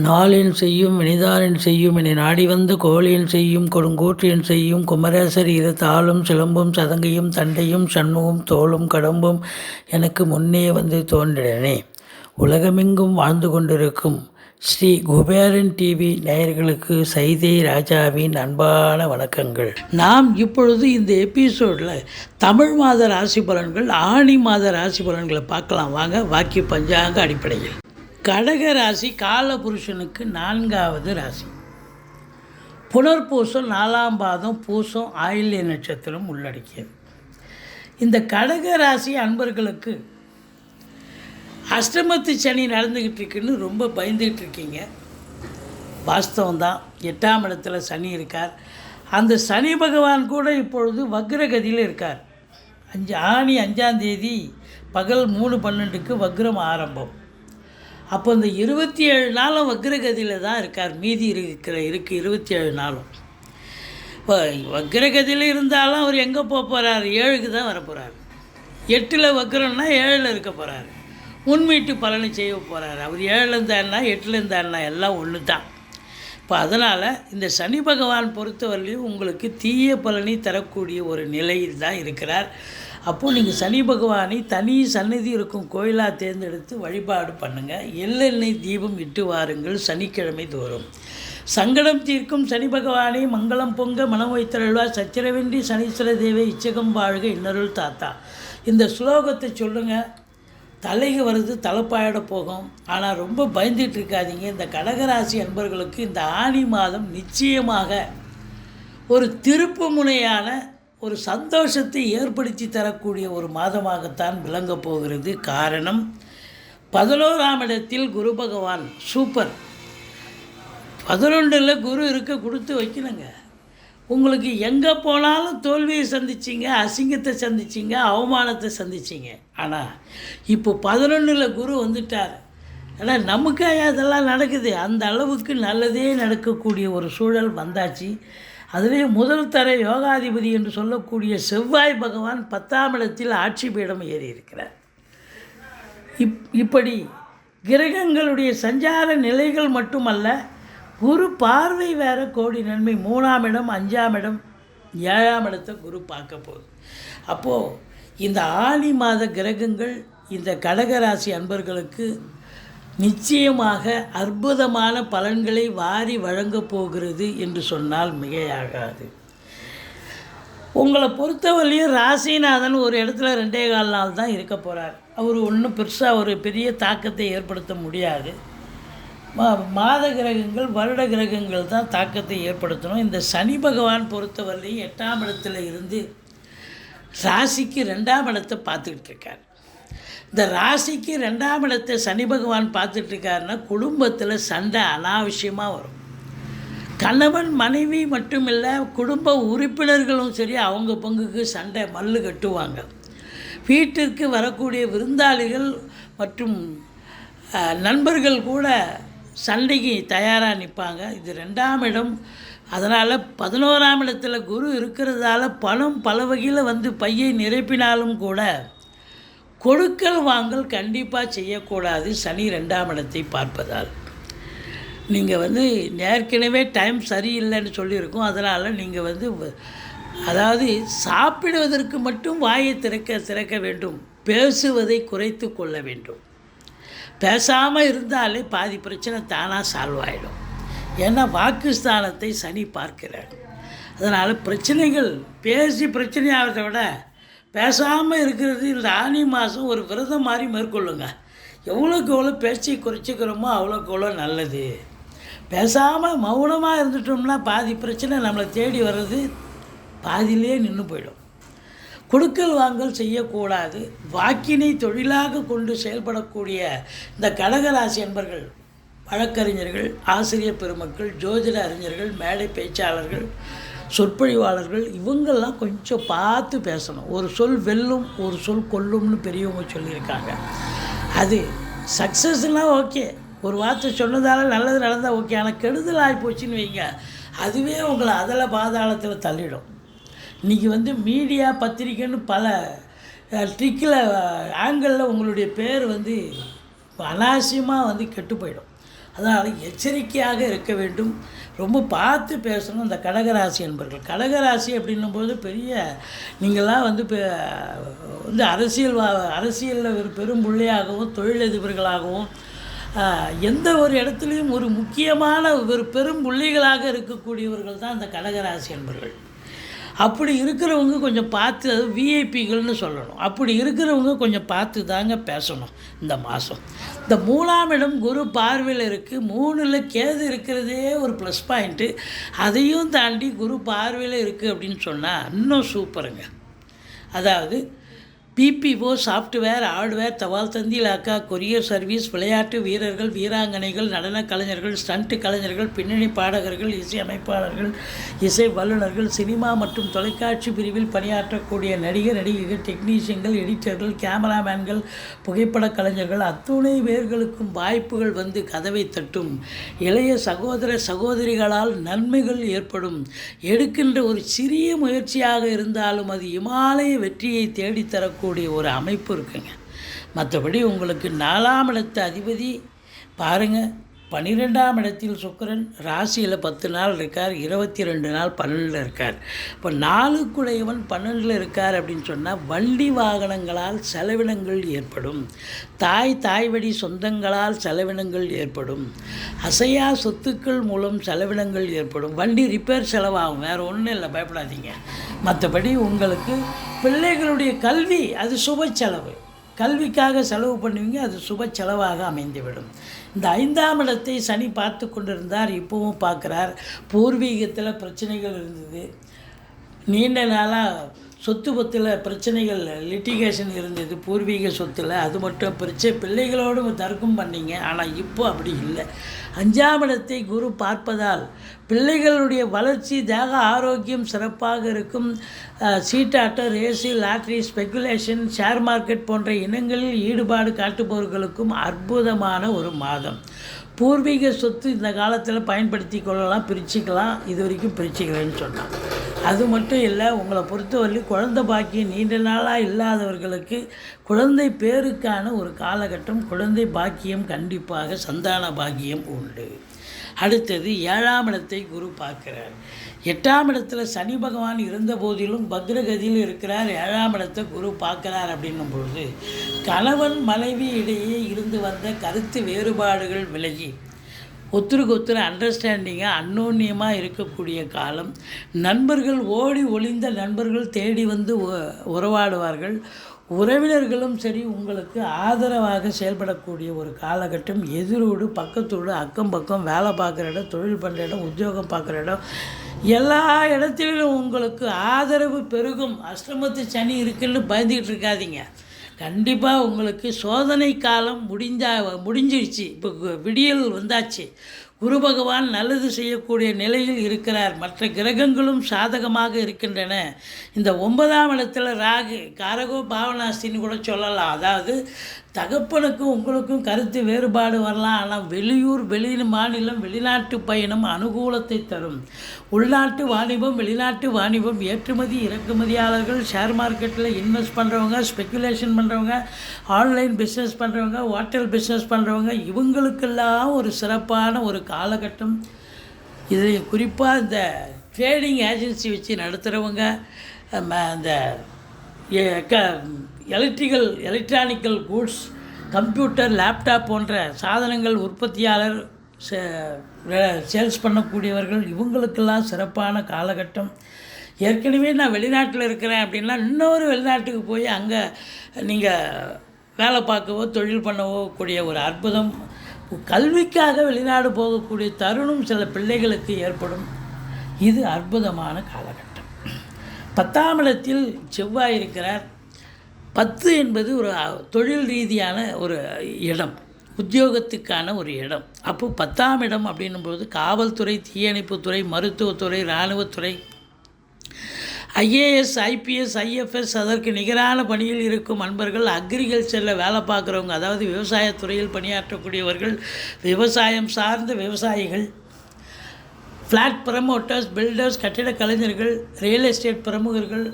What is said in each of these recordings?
நாளின் செய்யும் வினிதானின் செய்யும் என நாடி வந்த கோழியின் செய்யும் கொடுங்கூற்றின் செய்யும் குமரேசர் இரு தாளும் சிலம்பும் சதங்கையும் தண்டையும் சண்முகம் தோளும் கடம்பும் எனக்கு முன்னே வந்து தோன்றினே. உலகமெங்கும் வாழ்ந்து கொண்டிருக்கும் ஸ்ரீ குபேரன் டிவி நேயர்களுக்கு சைதை ராஜாவின் அன்பான வணக்கங்கள். நாம் இப்பொழுது இந்த எபிசோடில் தமிழ் மாத ராசி பலன்கள், ஆணி மாத ராசி பலன்களை பார்க்கலாம் வாங்க. வாக்கிய பஞ்சாங்க அடிப்படையில் கடக ராசி காலபுருஷனுக்கு 4வது ராசி. புனர்பூசம் 4ஆம் பாதம், பூசம் ஆயில்ய நட்சத்திரம் உள்ளடக்கியது. இந்த கடக ராசி அன்பர்களுக்கு அஷ்டமத்து சனி நடந்துக்கிட்டு இருக்குன்னு ரொம்ப பயந்துக்கிட்டு இருக்கீங்க. வாஸ்தவம்தான். 8ஆம் இடத்துல சனி இருக்கார். அந்த சனி பகவான் கூட இப்பொழுது வக்ரகதியில் இருக்கார். ஆணி 5ஆம் தேதி பகல் 3:12க்கு வக்ரம் ஆரம்பம். அப்போ இந்த 27 நாளும் வக்ரகதியில் தான் இருக்கார். மீதி இருக்கு 27 நாளும். இப்போ வக்ரகதியில் இருந்தாலும் அவர் எங்கே போக போகிறார்? 7க்கு தான் வர போகிறார். 8ல் வக்ரம்னா 7ல் இருக்க போகிறார். முன்மீட்டு பலனை செய்ய போகிறார். அவர் 7ல் இருந்தாருன்னா 8ல் இருந்தாருன்னா எல்லாம் ஒன்று தான். இப்போ அதனால் இந்த சனி பகவான் பொறுத்தவரையிலையும் உங்களுக்கு தீய பலனை தரக்கூடிய ஒரு நிலையில் தான் இருக்கிறார். அப்போது நீங்கள் சனி பகவானை தனி சந்நிதி இருக்கும் கோயிலாக தேர்ந்தெடுத்து வழிபாடு பண்ணுங்கள். எள்ளெண்ணெய் தீபம் இட்டு வாருங்கள் சனிக்கிழமை தோறும். சங்கடம் தீர்க்கும் சனி பகவானை மங்களம் பொங்க மனம் வைத்தருள்வார். சச்சரவின்றி சனீஸ்வர தேவை இச்சகம் வாழ்க இன்னருள் தாத்தா. இந்த ஸ்லோகத்தை சொல்லுங்கள். தலைக்கு வருது, தலைப்பாயிட போகும். ஆனால் ரொம்ப பயந்துட்டு இருக்காதீங்க. இந்த கடகராசி அன்பர்களுக்கு இந்த ஆணி மாதம் நிச்சயமாக ஒரு திருப்பு முனையான ஒரு சந்தோஷத்தை ஏற்படுத்தி தரக்கூடிய ஒரு மாதமாகத்தான் விளங்கப் போகிறது. காரணம், 11ஆம் இடத்தில் குரு பகவான் சூப்பர். 11ல் குரு இருக்க கொடுத்து வைக்கணுங்க. உங்களுக்கு எங்கே போனாலும் தோல்வியை சந்திச்சிங்க, அசிங்கத்தை சந்திச்சிங்க, அவமானத்தை சந்திச்சிங்க. ஆனால் இப்போ 11ல் குரு வந்துட்டார். ஆனால் நமக்கு அதெல்லாம் நடக்குது. அந்த அளவுக்கு நல்லதே நடக்கக்கூடிய ஒரு சூழல் வந்தாச்சு. அதிலே முதல் தர யோகாதிபதி என்று சொல்லக்கூடிய செவ்வாய் பகவான் 10ஆம் இடத்தில் ஆட்சி பீடம் ஏறி இருக்கிறார். இப்படி கிரகங்களுடைய சஞ்சார நிலைகள் மட்டுமல்ல, குரு பார்வை வேறு கோடி நன்மை. 3ஆம் இடம், 5ஆம் இடம், 7ஆம் இடத்தை குரு பார்க்க போகுது. அப்போது இந்த ஆணி மாத கிரகங்கள் இந்த கடகராசி அன்பர்களுக்கு நிச்சயமாக அற்புதமான பலன்களை வாரி வழங்கப் போகிறது என்று சொன்னால் மிகையாகாது. உங்களை பொறுத்தவரையும் ராசிநாதன் ஒரு இடத்துல 2.25 நாள் தான் இருக்க போகிறார். அவர் ஒன்றும் பெருசாக ஒரு பெரிய தாக்கத்தை ஏற்படுத்த முடியாது. மாத கிரகங்கள், வருட கிரகங்கள் தான் தாக்கத்தை ஏற்படுத்தணும். இந்த சனி பகவான் பொறுத்தவரையும் 8ஆம் இடத்துல இருந்து ராசிக்கு 2ஆம் இடத்தை பார்த்துக்கிட்டு இருக்கார். இந்த ராசிக்கு 2ஆம் இடத்தை சனி பகவான் பார்த்துட்ருக்காருன்னா குடும்பத்தில் சண்டை அனாவசியமாக வரும். கணவன் மனைவி மட்டுமில்லை, குடும்ப உறுப்பினர்களும் சரி அவங்க பங்குக்கு சண்டை மல்லு கட்டுவாங்க. வீட்டிற்கு வரக்கூடிய விருந்தாளிகள் மற்றும் நண்பர்கள் கூட சண்டைக்கு தயாராக நிற்பாங்க. இது 2ஆம் இடம். அதனால் 11ஆம் இடத்துல குரு இருக்கிறதால பணம் பல வகையில் வந்து பையை நிரப்பினாலும் கூட கொடுக்கல் வாங்கல் கண்டிப்பாக செய்யக்கூடாது. சனி 2ஆம் இடத்தை பார்ப்பதால் நீங்கள் ஏற்கனவே டைம் சரியில்லைன்னு சொல்லியிருக்கோம். அதனால் நீங்கள் அதாவது சாப்பிடுவதற்கு மட்டும் வாயை திறக்க வேண்டும். பேசுவதை குறைத்து கொள்ள வேண்டும். பேசாமல் இருந்தாலே பாதி பிரச்சனை தானாக சால்வ் ஆகிடும். ஏன்னா வாக்குஸ்தானத்தை சனி பார்க்கிறார். அதனால் பிரச்சனைகள் பேசி பிரச்சனையாகிறத விட பேசாமல் இருக்கிறது இந்த ஆணி மாதம் ஒரு விரதம் மாதிரி மேற்கொள்ளுங்க. எவ்வளோக்கு எவ்வளோ பேச்சை குறைச்சிக்கிறோமோ அவ்வளோக்கு எவ்வளோ நல்லது. பேசாமல் மௌனமாக இருந்துட்டோம்னா பாதி பிரச்சனை நம்மளை தேடி வர்றது பாதியிலே நின்று போயிடும். கொடுக்கல் வாங்கல் செய்யக்கூடாது. வாக்கினை தொழிலாக கொண்டு செயல்படக்கூடிய இந்த கடகராசி என்பர்கள், வழக்கறிஞர்கள், ஆசிரியர் பெருமக்கள், ஜோதிட அறிஞர்கள், மேடை பேச்சாளர்கள், சொற்பொழிவாளர்கள் இவங்கெல்லாம் கொஞ்சம் பார்த்து பேசணும். ஒரு சொல் வெல்லும், ஒரு சொல் கொல்லும்னு பெரியவங்க சொல்லியிருக்காங்க. அது சக்ஸஸ்னால் ஓகே, ஒரு வார்த்தை சொன்னதால் நல்லது நடந்தால் ஓகே. ஆனால் கெடுதல் ஆகி போச்சுன்னு வைங்க, அதுவே உங்களை அதில் பாதாளத்தில் தள்ளிடும். இன்றைக்கி மீடியா பத்திரிக்கைன்னு பல ட்ரிக்கில் ஆங்கிளில் உங்களுடைய பேர் வந்து அனாவசியமாக வந்து கெட்டு போயிடும். அதனால் எச்சரிக்கையாக இருக்க வேண்டும். ரொம்ப பார்த்து பேசணும் இந்த கடகராசி என்பர்கள். கடகராசி அப்படின்னும்போது பெரிய நீங்கள்லாம் வந்து வந்து அரசியலில் ஒரு பெரும் புள்ளியாகவும் தொழிலதிபர்களாகவும் எந்த ஒரு இடத்துலையும் ஒரு முக்கியமான ஒரு பெரும் புள்ளிகளாக இருக்கக்கூடியவர்கள் தான் இந்த கடகராசி என்பர்கள். அப்படி இருக்கிறவங்க கொஞ்சம் பார்த்து, அது விஐபிகள்னு சொல்லணும். அப்படி இருக்கிறவங்க கொஞ்சம் பார்த்து தாங்க பேசணும். இந்த மாதம் இந்த 3ஆம் இடம் குரு பார்வையில் இருக்குது. 3ல் கேது இருக்கிறதே ஒரு ப்ளஸ் பாயிண்ட்டு. அதையும் தாண்டி குரு பார்வையில் இருக்குது அப்படின்னு சொன்னால் இன்னும் சூப்பருங்க. அதாவது பிபிஓ, சாஃப்ட்வேர், ஹார்ட்வேர், தபால் தந்தி இலாக்கா, கொரியர் சர்வீஸ், விளையாட்டு வீரர்கள், வீராங்கனைகள், நடன கலைஞர்கள், ஸ்டண்ட் கலைஞர்கள், பின்னணி பாடகர்கள், இசை அமைப்பாளர்கள், இசை வல்லுநர்கள், சினிமா மற்றும் தொலைக்காட்சி பிரிவில் பணியாற்றக்கூடிய நடிகர் நடிகைகள், டெக்னீஷியன்கள், எடிட்டர்கள், கேமராமேன்கள், புகைப்பட கலைஞர்கள் அத்துணை பேர்களுக்கும் வாய்ப்புகள் வந்து கதவை தட்டும். இளைய சகோதர சகோதரிகளால் நன்மைகள் ஏற்படும். எடுக்கின்ற ஒரு சிறிய முயற்சியாக இருந்தாலும் அது இமாலய வெற்றியை தேடித்தரக்கூடிய ஒரு அமைப்பு இருக்குங்க. மற்றபடி உங்களுக்கு 4ஆம் இடத்து அதிபதி பாருங்கள், 12ஆம் இடத்தில் சுக்கிரன் ராசியில் 10 நாள் இருக்கார், 22 நாள் 12ல் இருக்கார். இப்போ 4க்குடையவன் 12ல் இருக்கார் அப்படின்னு சொன்னால் வண்டி வாகனங்களால் செலவினங்கள் ஏற்படும். தாய் வழி சொந்தங்களால் செலவினங்கள் ஏற்படும். அசையா சொத்துக்கள் மூலம் செலவினங்கள் ஏற்படும். வண்டி ரிப்பேர் செலவாகும், வேறு ஒன்றும் இல்லை, பயப்படாதீங்க. மற்றபடி உங்களுக்கு பிள்ளைகளுடைய கல்வி அது சுப செலவு, கல்விக்காக செலவு பண்ணுவீங்க, அது சுப செலவாக அமைந்துவிடும். இந்த 5ஆம் இடத்தை சனி பார்த்து கொண்டிருந்தார், இப்போவும் பார்க்குறார். பூர்வீகத்தில் பிரச்சனைகள் இருந்தது, நீண்ட நாளாக சொத்து பத்தில் பிரச்சனைகள், லிட்டிகேஷன் இருந்தது பூர்வீக சொத்தில். அது மட்டும் பிள்ளைகளோடு தர்க்கம் பண்ணிங்க. ஆனால் இப்போ அப்படி இல்லை. 5ஆம் இடத்தை குரு பார்ப்பதால் பிள்ளைகளுடைய வளர்ச்சி, தேக ஆரோக்கியம் சிறப்பாக இருக்கும். சீட்டாட்டம், race, lottery, speculation, share market போன்ற இனங்களில் ஈடுபாடு காட்டுபவர்களுக்கும் அற்புதமான ஒரு மாதம். பூர்வீக சொத்து இந்த காலத்தில் பயன்படுத்தி கொள்ளலாம், பிரிச்சுக்கலாம். இது வரைக்கும் பிரிச்சுக்கலன்னு சொன்னான். அது மட்டும் இல்லை, உங்களை பொறுத்தவரைக்கும் குழந்தை பாக்கியம் நீண்ட நாளாக இல்லாதவர்களுக்கு குழந்தை பேருக்கான ஒரு காலகட்டம், குழந்தை பாக்கியம் கண்டிப்பாக சந்தான பாக்கியம் உண்டு. அடுத்தது 7ஆம் இடத்தை குரு பார்க்கிறார். 8ஆம் இடத்துல சனி பகவான் இருந்த போதிலும் பக்ரகதியில் இருக்கிறார். 7ஆம் இடத்தை குரு பார்க்கிறார் அப்படின்னும் பொழுது கணவன் மனைவி இடையே இருந்து வந்த கருத்து வேறுபாடுகள் விலகி ஒருத்தருக்கு ஒருத்தர் அண்டர்ஸ்டாண்டிங்காக அன்னோன்யமாக இருக்கக்கூடிய காலம். நண்பர்கள், ஓடி ஒளிந்த நண்பர்கள் தேடி வந்து உறவாடுவார்கள். உறவினர்களும் சரி உங்களுக்கு ஆதரவாக செயல்படக்கூடிய ஒரு காலகட்டம். எதிரோடு, பக்கத்தோடு, அக்கம் பக்கம், வேலை பார்க்குற இடம், தொழில் பண்ணுற இடம், உத்தியோகம் பார்க்குற இடம், எல்லா இடத்துலையும் உங்களுக்கு ஆதரவு பெருகும். அஷ்டமத்து சனி இருக்குன்னு பயந்துக்கிட்டு இருக்காதீங்க. கண்டிப்பாக உங்களுக்கு சோதனை காலம் முடிஞ்சிடுச்சு. இப்போ விடியல் வந்தாச்சு. குரு பகவான் நல்லது செய்யக்கூடிய நிலையில் இருக்கிறார். மற்ற கிரகங்களும் சாதகமாக இருக்கின்றன. இந்த 9ஆம் இடத்துல ராகு, காரகோ பாவனாஸ்தின்னு கூட சொல்லலாம். அதாவது தகப்பனுக்கும் உங்களுக்கும் கருத்து வேறுபாடு வரலாம். ஆனால் வெளியூர், மாநிலம், வெளிநாட்டு பயணம் அனுகூலத்தை தரும். உள்நாட்டு வாணிபம், வெளிநாட்டு வாணிபம், ஏற்றுமதி இறக்குமதியாளர்கள், ஷேர் மார்க்கெட்டில் இன்வெஸ்ட் பண்ணுறவங்க, ஸ்பெக்குலேஷன் பண்ணுறவங்க, ஆன்லைன் பிஸ்னஸ் பண்ணுறவங்க, ஹோட்டல் பிஸ்னஸ் பண்ணுறவங்க, இவங்களுக்கெல்லாம் ஒரு சிறப்பான ஒரு காலகட்டம். இது குறிப்பாக இந்த ட்ரேடிங் ஏஜென்சி வச்சு நடத்துகிறவங்க, இந்த எலக்ட்ரானிக்கல் கூட்ஸ், கம்ப்யூட்டர், லேப்டாப் போன்ற சாதனங்கள் உற்பத்தியாளர், சேல்ஸ் பண்ணக்கூடியவர்கள், இவங்களுக்கெல்லாம் சிறப்பான காலகட்டம். ஏற்கனவே நான் வெளிநாட்டில் இருக்கிறேன் அப்படின்னா இன்னொரு வெளிநாட்டுக்கு போய் அங்கே நீங்கள் வேலை பார்க்கவோ தொழில் பண்ணவோ கூடிய ஒரு அற்புதம். கல்விக்காக வெளிநாடு போகக்கூடிய தருணம் சில பிள்ளைகளுக்கு ஏற்படும். இது அற்புதமான காலகட்டம். 10ஆம் இடத்தில் செவ்வாய் இருக்கிறார். 10 என்பது ஒரு தொழில் ரீதியான ஒரு இடம், உத்தியோகத்துக்கான ஒரு இடம். அப்போது 10ஆம் இடம் அப்படின்னும்போது காவல்துறை, தீயணைப்புத்துறை, மருத்துவத்துறை, இராணுவத்துறை, ஐஏஎஸ், ஐபிஎஸ், ஐஎஃப்எஸ், அதற்கு நிகரான பணியில் இருக்கும் அன்பர்கள், அக்ரிகல்ச்சரில் வேலை பார்க்குறவங்க, அதாவது விவசாயத்துறையில் பணியாற்றக்கூடியவர்கள், விவசாயம் சார்ந்த விவசாயிகள், ஃப்ளாட் ப்ரமோட்டர்ஸ், பில்டர்ஸ், கட்டிட கலைஞர்கள், ரியல் எஸ்டேட் பிரமுகர்கள்,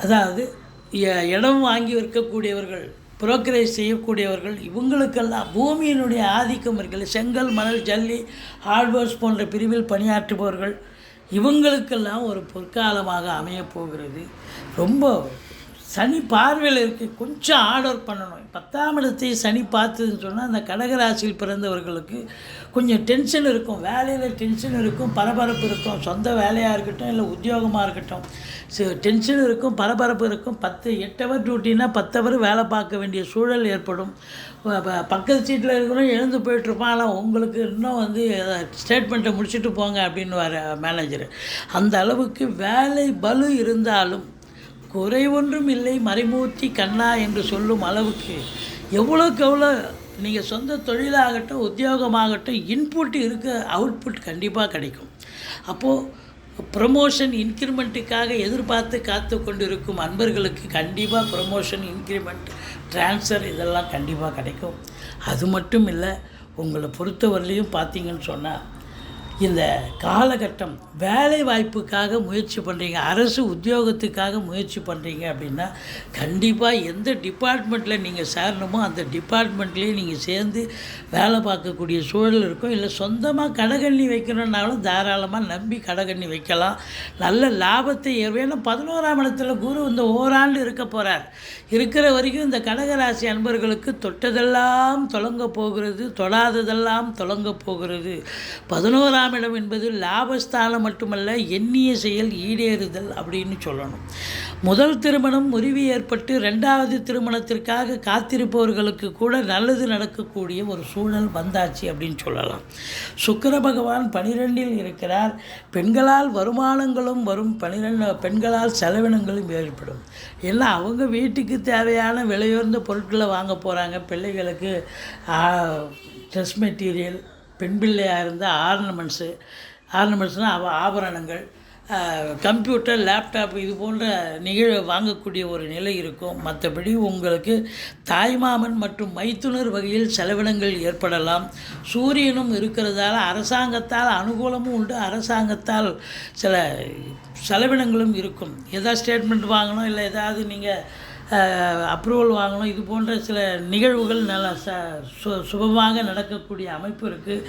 அதாவது இடம் வாங்கி விற்கக்கூடியவர்கள், புரோக்கரேஜ் செய்யக்கூடியவர்கள், இவங்களுக்கெல்லாம் பூமியினுடைய ஆதிக்கம் இருக்குது. செங்கல், மணல், ஜல்லி, ஹார்ட்வேர்ஸ் போன்ற பிரிவில் பணியாற்றுபவர்கள், இவங்களுக்கெல்லாம் ஒரு பொற்காலமாக அமையப்போகிறது. ரொம்ப சனி பார்வையில் இருக்குது. கொஞ்சம் ஆர்டர் பண்ணணும். 10ஆம் இடத்தை சனி பார்த்துன்னு சொன்னால் அந்த கடகராசியில் பிறந்தவர்களுக்கு கொஞ்சம் டென்ஷன் இருக்கும். வேலையில் டென்ஷன் இருக்கும், பரபரப்பு இருக்கும். சொந்த வேலையாக இருக்கட்டும், இல்லை உத்தியோகமாக இருக்கட்டும், டென்ஷன் இருக்கும், பரபரப்பு இருக்கும். 8 ஹவர் டியூட்டினா 10 ஹவர் வேலை பார்க்க வேண்டிய சூழல் ஏற்படும். பக்கத்து சீட்டில் இருக்கிறோம் எழுந்து போயிட்டுருப்பான். ஆனால் உங்களுக்கு இன்னும் ஸ்டேட்மெண்ட்டை முடிச்சுட்டு போங்க அப்படின்னு வர மேனேஜர். அந்த அளவுக்கு வேலை பலு இருந்தாலும் குறை ஒன்றும் இல்லை மறைமூர்த்தி கண்ணா என்று சொல்லும் அளவுக்கு எவ்வளோக்கு எவ்வளோ நீங்கள் சொந்த தொழிலாகட்டும், உத்தியோகமாகட்டும், இன்புட் இருக்க அவுட்புட் கண்டிப்பாக கிடைக்கும். அப்போது ப்ரமோஷன், இன்க்ரிமெண்ட்டுக்காக எதிர்பார்த்து காத்து கொண்டு இருக்கும் அன்பர்களுக்கு கண்டிப்பாக ப்ரமோஷன், இன்க்ரிமெண்ட், ட்ரான்ஸ்ஃபர் இதெல்லாம் கண்டிப்பாக கிடைக்கும். அது மட்டும் இல்லை, உங்களை பொறுத்தவரையிலையும் பார்த்தீங்கன்னு சொன்னால் இந்த காலகட்டம் வேலை வாய்ப்புக்காக முயற்சி பண்ணுறீங்க, அரசு உத்தியோகத்துக்காக முயற்சி பண்ணுறீங்க அப்படின்னா கண்டிப்பாக எந்த டிபார்ட்மெண்ட்டில் நீங்கள் சேரணுமோ அந்த டிபார்ட்மெண்ட்லேயே நீங்கள் சேர்ந்து வேலை பார்க்கக்கூடிய சூழல் இருக்கும். இல்லை சொந்தமாக கடகண்ணி வைக்கணுன்னாலும் தாராளமாக நம்பி கடகண்ணி வைக்கலாம். நல்ல லாபத்தை ஏன்னா 11ஆம் இடத்துல குரு இந்த ஓராண்டு இருக்க போகிறார். இருக்கிற வரைக்கும் இந்த கடகராசி அன்பர்களுக்கு தொட்டதெல்லாம் தொடங்க போகிறது, தொடாததெல்லாம் தொடங்க போகிறது. 11ஆம் இடம் என்பது லாபஸ்தானம் மட்டுமல்ல, எண்ணிய செயல் ஈடேறுதல் அப்படின்னு சொல்லணும். முதல் திருமணம் முறிவு ஏற்பட்டு 2வது திருமணத்திற்காக காத்திருப்பவர்களுக்கு கூட நல்லது நடக்கக்கூடிய ஒரு சூழல் வந்தாச்சு அப்படின்னு சொல்லலாம். சுக்கிர பகவான் 12இல் இருக்கிறார். பெண்களால் வருமானங்களும் வரும், 12 பெண்களால் செலவினங்களும் ஏற்படும். எல்லாம் அவங்க வீட்டுக்கு தேவையான விலையுயர்ந்த பொருட்களை வாங்க போகிறாங்க. பிள்ளைகளுக்கு ட்ரெஸ் மெட்டீரியல், பெண் பிள்ளையாக இருந்தால் ஆர்னமெண்ட்ஸ்னால் ஆபரணங்கள், கம்ப்யூட்டர், லேப்டாப் இது போன்ற வாங்கக்கூடிய ஒரு நிலை இருக்கும். மற்றபடி உங்களுக்கு தாய்மாமன் மற்றும் மைத்துனர் வகையில் செலவினங்கள் ஏற்படலாம். சூரியனும் இருக்கிறதால அரசாங்கத்தால் அனுகூலமும் உண்டு, அரசாங்கத்தால் சில செலவினங்களும் இருக்கும். எதாவது ஸ்டேட்மெண்ட் வாங்கணும், இல்லை ஏதாவது நீங்கள் அப்ரூவல் வாங்கணும், இது போன்ற சில நிகழ்வுகள் நல்லா சுபமாக நடக்கக்கூடிய அமைப்பு இருக்குது.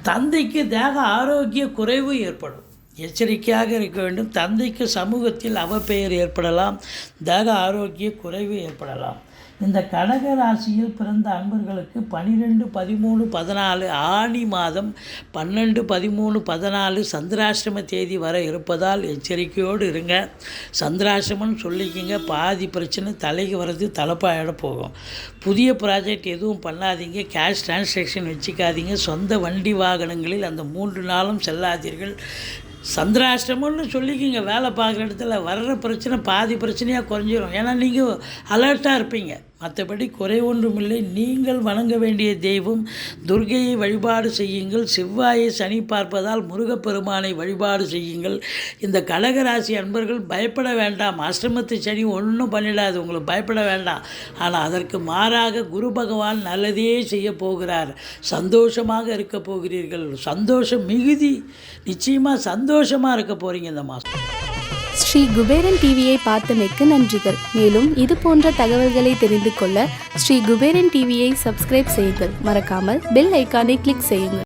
தந்தைக்கு தேக ஆரோக்கிய குறைவு ஏற்படும், எச்சரிக்கையாக இருக்க வேண்டும். தந்தைக்கு சமூகத்தில் அவப்பெயர் ஏற்படலாம், தேக ஆரோக்கிய குறைவு ஏற்படலாம். இந்த கடக ராசியில் பிறந்த அன்பர்களுக்கு 12, 13, 14 ஆனி மாதம் 12, 13, 14 சந்திராஷ்டம தேதி வர இருப்பதால் எச்சரிக்கையோடு இருங்க. சந்திராஷ்டமம்னு சொல்லிக்கிங்க, பாதி பிரச்சனை தலைக்கு வர்றது தலைப்பாயிட போகும். புதிய ப்ராஜெக்ட் எதுவும் பண்ணாதீங்க, கேஷ் டிரான்சாக்ஷன் வச்சுக்காதீங்க. சொந்த வண்டி வாகனங்களில் அந்த 3 நாளும் செல்லாதீர்கள். சந்திராஷ்டமம்னு சொல்லிக்கிங்க, வேலை பார்க்குற இடத்துல வர்ற பிரச்சனை பாதி பிரச்சனையாக குறைஞ்சிரும். ஏன்னா நீங்கள் அலர்ட்டாக இருப்பீங்க. மற்றபடி குறை ஒன்றுமில்லை. நீங்கள் வணங்க வேண்டிய தெய்வம் துர்க்கையை வழிபாடு செய்யுங்கள். செவ்வாயை சனி பார்ப்பதால் முருகப்பெருமானை வழிபாடு செய்யுங்கள். இந்த கடகராசி அன்பர்கள் பயப்பட வேண்டாம். அஷ்டமத்து சனி ஒன்றும் பண்ணிடாது, உங்களுக்கு பயப்பட வேண்டாம். ஆனால் அதற்கு மாறாக குரு பகவான் நல்லதே செய்ய போகிறார். சந்தோஷமாக இருக்க போகிறீர்கள். சந்தோஷம் மிகுதி, நிச்சயமாக சந்தோஷமாக இருக்க போகிறீங்க இந்த மாதம். ஸ்ரீ குபேரன் டிவியை பார்த்தமைக்கு நன்றிகள். மேலும் இது போன்ற தகவல்களை தெரிந்து கொள்ள ஸ்ரீ குபேரன் டிவியை சப்ஸ்கிரைப் செய்யுங்கள். மறக்காமல் பெல் ஐக்கானை கிளிக் செய்யுங்கள்.